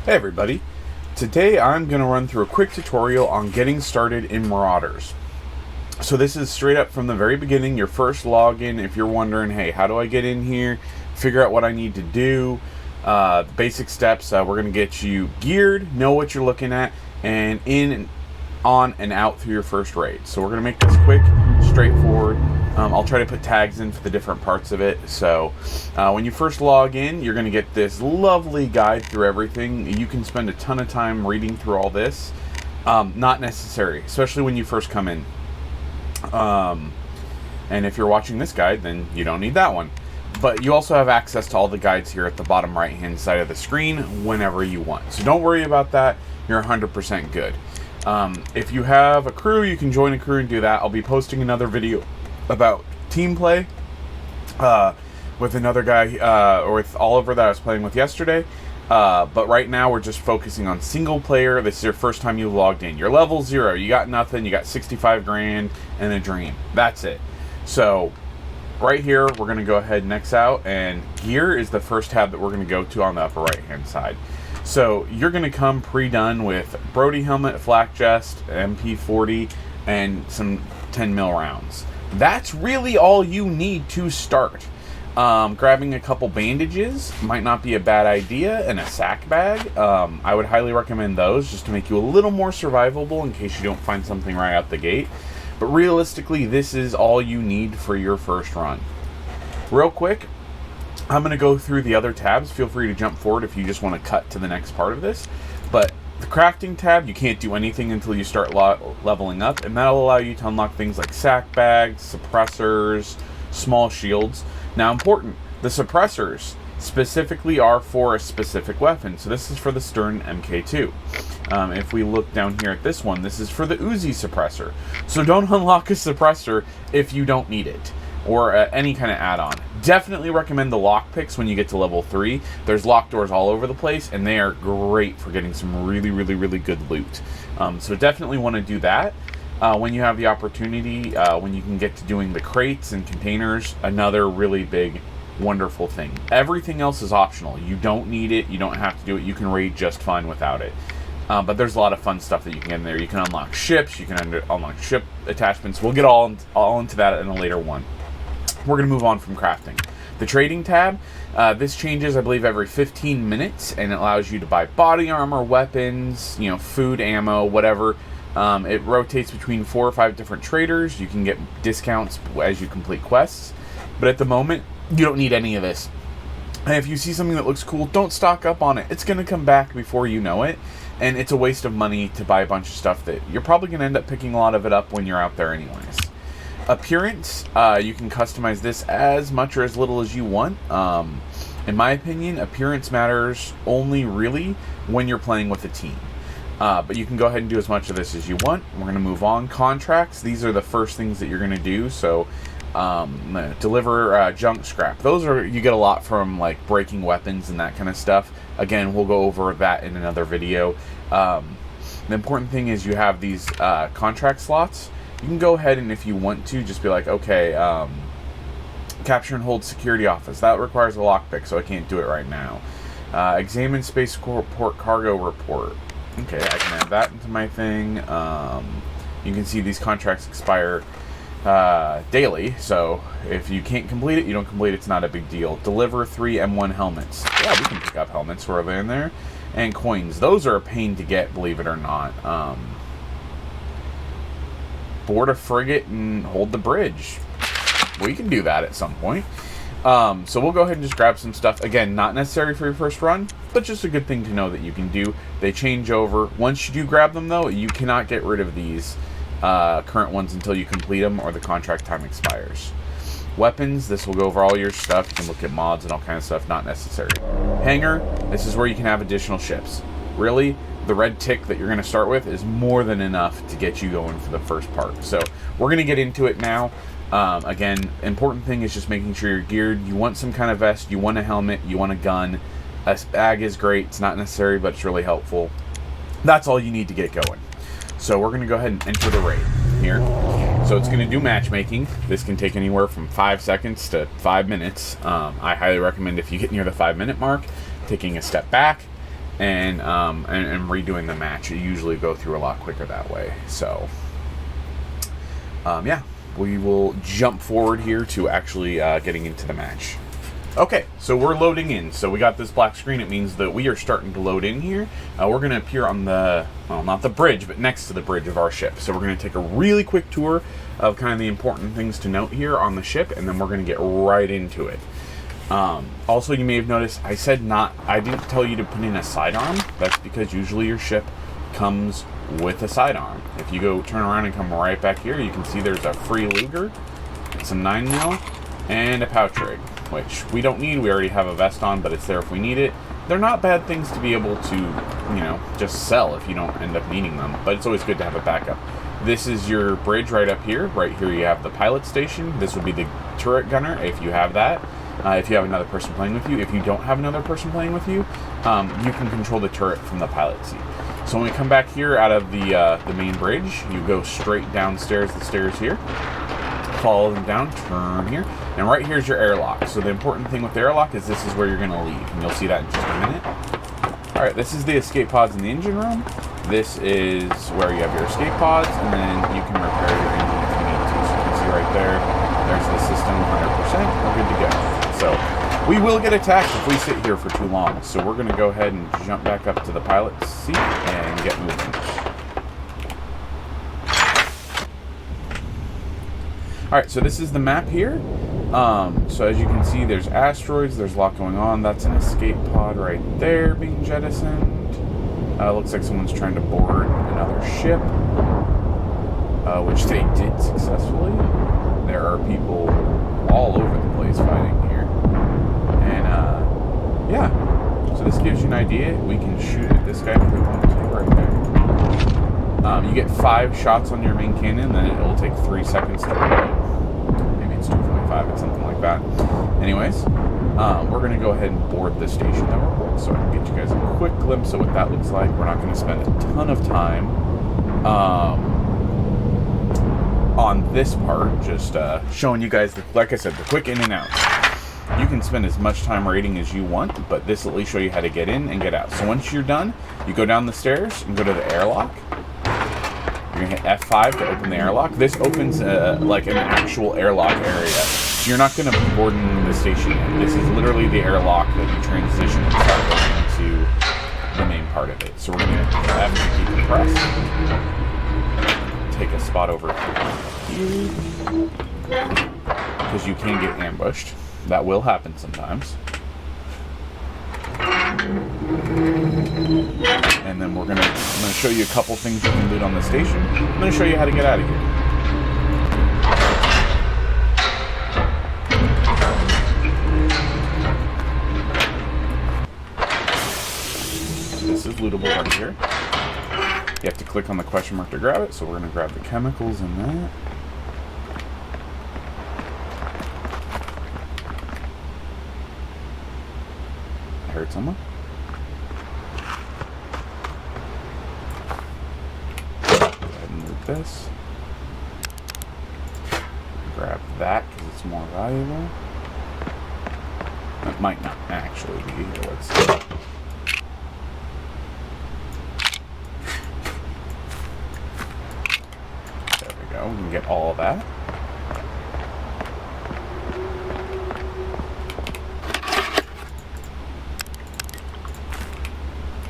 Hey everybody, today I'm going to run through a quick tutorial on getting started in Marauders. So this is straight up from the very beginning, your first login. If you're wondering, hey, how do I get in here, figure out what I need to do, basic steps, we're going to get you geared, know what you're looking at, and in and on and out through your first raid. So we're going to make this quick, straightforward. I'll try to put tags in for the different parts of it. So when you first log in, you're going to get this lovely guide through everything. You can spend a ton of time reading through all this. Not necessary, especially when you first come in. And if you're watching this guide, then you don't need that one. But you also have access to all the guides here at the bottom right hand side of the screen whenever you want. So don't worry about that. You're 100% good. If you have a crew, you can join a crew and do that. I'll be posting another video about team play with another guy or with Oliver that I was playing with yesterday. But right now we're just focusing on single player. This is your first time you logged in. You're level 0. You got nothing. You got 65 grand and a dream. That's it. So right here we're going to go ahead and X out, and gear is the first tab that we're going to go to on the upper right hand side. So you're going to come pre-done with Brody helmet, flak chest, MP40, and some 10 mil rounds. That's really all you need to start. Grabbing a couple bandages might not be a bad idea, and a sack bag. I would highly recommend those just to make you a little more survivable in case you don't find something right out the gate. But realistically, this is all you need for your first run. Real quick, I'm going to go through the other tabs. Feel free to jump forward if you just want to cut to the next part of this. But the crafting tab, you can't do anything until you start leveling up, and that'll allow you to unlock things like sack bags, suppressors, small shields. Now, important, the suppressors specifically are for a specific weapon. So this is for the Stern MK2. If we look down here at this one, this is for the Uzi suppressor. So don't unlock a suppressor if you don't need it, or any kind of add-on. Definitely recommend the lockpicks when you get to level 3. There's lock doors all over the place, and they are great for getting some really good loot. So definitely want to do that. When you have the opportunity, when you can get to doing the crates and containers, another really big, wonderful thing. Everything else is optional. You don't need it. You don't have to do it. You can raid just fine without it. But there's a lot of fun stuff that you can get in there. You can unlock ships. You can unlock ship attachments. We'll get all into that in a later one. We're going to move on from crafting. The trading tab, this changes, I believe, every 15 minutes, and it allows you to buy body armor, weapons, food, ammo, whatever. It rotates between 4 or 5 different traders. You can get discounts as you complete quests. But at the moment, you don't need any of this. And if you see something that looks cool, don't stock up on it. It's going to come back before you know it. And it's a waste of money to buy a bunch of stuff that you're probably going to end up picking a lot of it up when you're out there anyways. Appearance, you can customize this as much or as little as you want. In my opinion, appearance matters only really when you're playing with a team. But you can go ahead and do as much of this as you want. We're going to move on. Contracts, these are the first things that you're going to do. So deliver junk scrap. You get a lot from like breaking weapons and that kind of stuff. Again, we'll go over that in another video. The important thing is you have these contract slots. You can go ahead and if you want to, just be like, okay, capture and hold security office. That requires a lockpick, so I can't do it right now. Examine spaceport cargo report. Okay, I can add that into my thing. You can see these contracts expire daily, so if you can't complete it, you don't complete it. It's not a big deal. Deliver 3 M1 helmets. Yeah, we can pick up helmets where they're in there. And coins. Those are a pain to get, believe it or not. Board a frigate and hold the bridge. We can do that at some point. So we'll go ahead and just grab some stuff. Again, not necessary for your first run, but just a good thing to know that you can do. They change over. Once you do grab them, though, you cannot get rid of these current ones until you complete them or the contract time expires. Weapons, this will go over all your stuff. You can look at mods and all kinds of stuff, not necessary. Hangar, this is where you can have additional ships. Really, the red tick that you're going to start with is more than enough to get you going for the first part. So we're going to get into it now. Again, important thing is just making sure you're geared. You want some kind of vest, you want a helmet, you want a gun. A bag is great. It's not necessary, but it's really helpful. That's all you need to get going. So we're going to go ahead and enter the raid here. So it's going to do matchmaking. This can take anywhere from 5 seconds to 5 minutes. I highly recommend if you get near the 5-minute mark, taking a step back and redoing the match. You usually go through a lot quicker that way. So, yeah, we will jump forward here to actually getting into the match. Okay, so we're loading in. So we got this black screen. It means that we are starting to load in here. We're going to appear on the, well, not the bridge, but next to the bridge of our ship. So we're going to take a really quick tour of kind of the important things to note here on the ship, and then we're going to get right into it. Also, you may have noticed I didn't tell you to put in a sidearm. That's because usually your ship comes with a sidearm. If you go turn around and come right back here, you can see there's a free Luger, some 9mm, and a pouch rig, which we don't need. We already have a vest on, but it's there if we need it. They're not bad things to be able to, you know, just sell if you don't end up needing them, but it's always good to have a backup. This is your bridge right up here. Right here you have the pilot station. This would be the turret gunner if you have that. If you have another person playing with you. If you don't have another person playing with you, you can control the turret from the pilot seat. So when we come back here out of the main bridge, you go straight downstairs, the stairs here. Follow them down, turn here, and right here's your airlock. So the important thing with the airlock is this is where you're going to leave, and you'll see that in just a minute. Alright, this is the escape pods in the engine room. This is where you have your escape pods, and then you can repair your engine if you need to. So you can see right there, there's the system 100%, we're good to go. So we will get attacked if we sit here for too long. So we're going to go ahead and jump back up to the pilot seat and get moving. Alright, so this is the map here. So as you can see, there's asteroids, there's a lot going on. That's an escape pod right there being jettisoned. Looks like someone's trying to board another ship, which they did successfully. There are people all over the place fighting here. And, yeah. So this gives you an idea. We can shoot at this guy if we want to right there. You get 5 shots on your main cannon, then it will take 3 seconds to reload. Maybe it's 2.5, it's something like that. Anyways, we're going to go ahead and board the station that we're board, so I can get you guys a quick glimpse of what that looks like. We're not going to spend a ton of time on this part, just showing you guys, like I said, the quick in and out. You can spend as much time raiding as you want, but this will at least show you how to get in and get out. So once you're done, you go down the stairs and go to the airlock. You're going to hit F5 to open the airlock. This opens like an actual airlock area. So you're not going to be boarding the station yet. This is literally the airlock that you transition and start going into the main part of it. So we're going to hit F to decompress. Take a spot over here, because you can get ambushed. That will happen sometimes. And then I'm gonna show you a couple things you can loot on the station. I'm gonna show you how to get out of here. This is lootable right here. You have to click on the question mark to grab it, so we're gonna grab the chemicals in that. I heard someone. This. Grab that because it's more valuable. It might not actually be. Let's see. There we go. We can get all of that.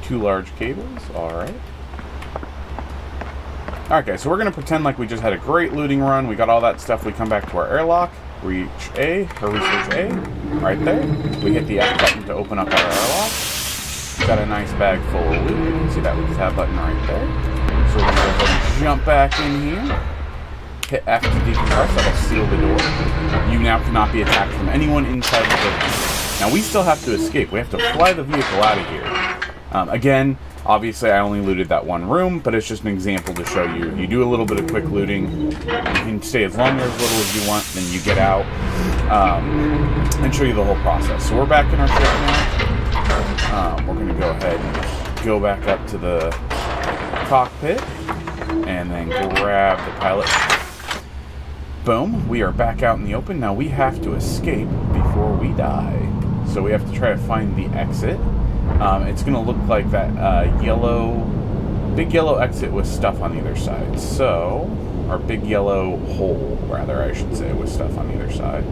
Two large cables. All right. Okay, so we're going to pretend like we just had a great looting run. We got all that stuff. We come back to our airlock. Reach A, or research A, right there. We hit the F button to open up our airlock. Got a nice bag full of loot. You can see that with the tab button right there. So we're going to go ahead and jump back in here. Hit F to decompress. That'll seal the door. You now cannot be attacked from anyone inside the building. Now we still have to escape. We have to fly the vehicle out of here. Again, obviously I only looted that one room, but it's just an example to show you. You do a little bit of quick looting. You can stay as long or as little as you want, then you get out, and show you the whole process. So we're back in our ship now. We're going to go ahead and go back up to the cockpit, and then grab the pilot. Boom, we are back out in the open. Now we have to escape before we die. So we have to try to find the exit. it's going to look like that big yellow exit with stuff on either side. So, our big yellow hole, rather, I should say, with stuff on either side.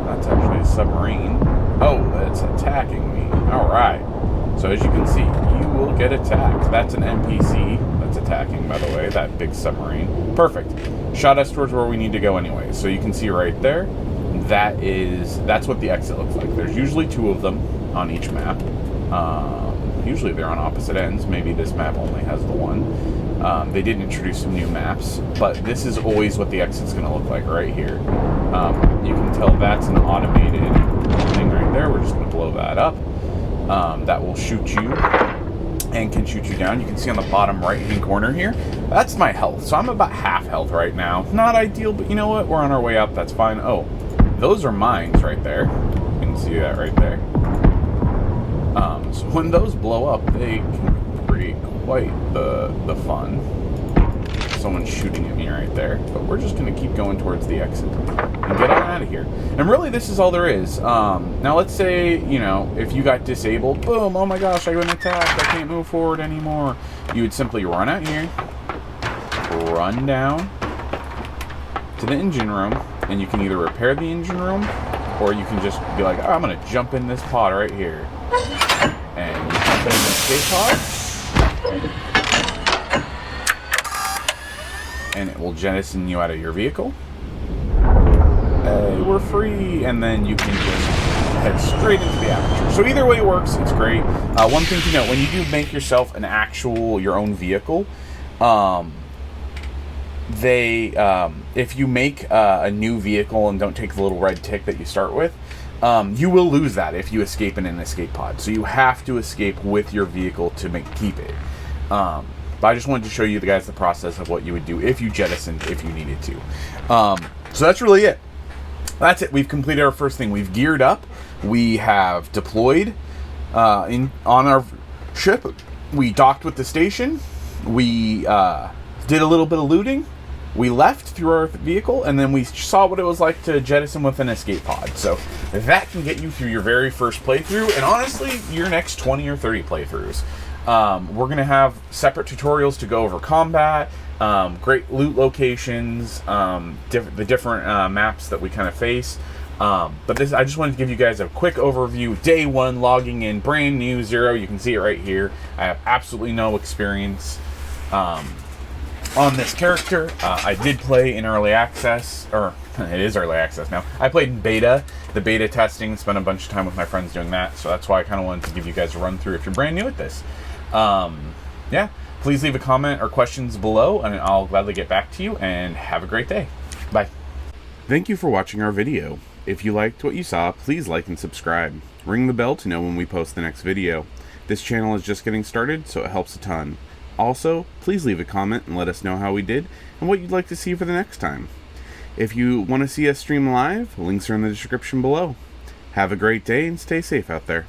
That's actually a submarine. Oh, it's attacking me. Alright. So as you can see, you will get attacked. That's an NPC that's attacking, by the way, that big submarine. Perfect. Shot us towards where we need to go anyway. So you can see right there, that's what the exit looks like. There's usually 2 of them on each map. Usually they're on opposite ends. Maybe this map only has the one. They did introduce some new maps, but this is always what the exit's going to look like right here. You can tell that's an automated thing right there. We're just going to blow that up. That will shoot you and can shoot you down. You can see on the bottom right-hand corner here, that's my health. So I'm about half health right now. Not ideal, but you know what? We're on our way up. That's fine. Oh, those are mines right there. You can see that right there. So when those blow up, they can create quite the fun. Someone's shooting at me right there, but we're just going to keep going towards the exit and get on out of here. And really, this is all there is. Now, let's say, you know, if you got disabled, boom, oh my gosh, I got attacked, I can't move forward anymore. You would simply run out here, run down to the engine room, and you can either repair the engine room, or you can just be like, oh, I'm going to jump in this pod right here. And you jump in the escape pod, and it will jettison you out of your vehicle. Hey, we're free! And then you can just head straight into the aperture. So either way works, it's great. One thing to note, when you do make yourself your own vehicle, if you make a new vehicle and don't take the little red tick that you start with, you will lose that if you escape in an escape pod. So you have to escape with your vehicle to keep it. But I just wanted to show you guys the process of what you would do if you jettisoned, if you needed to. So that's really it. That's it. We've completed our first thing. We've geared up. We have deployed on our ship. We docked with the station. We did a little bit of looting. We left through our vehicle, and then we saw what it was like to jettison with an escape pod. So that can get you through your very first playthrough, and honestly, your next 20 or 30 playthroughs. We're going to have separate tutorials to go over combat, great loot locations, the different maps that we kind of face. But I just wanted to give you guys a quick overview. Day 1, logging in, brand new, 0. You can see it right here. I have absolutely no experience on this character. I did play in early access, or it is early access now. I played in beta, the beta testing, spent a bunch of time with my friends doing that, so that's why I kind of wanted to give you guys a run through if you're brand new at this. Yeah, please leave a comment or questions below, and I'll gladly get back to you, and have a great day. Bye. Thank you for watching our video. If you liked what you saw, please like and subscribe. Ring the bell to know when we post the next video. This channel is just getting started, so it helps a ton. Also, please leave a comment and let us know how we did and what you'd like to see for the next time. If you want to see us stream live, links are in the description below. Have a great day and stay safe out there.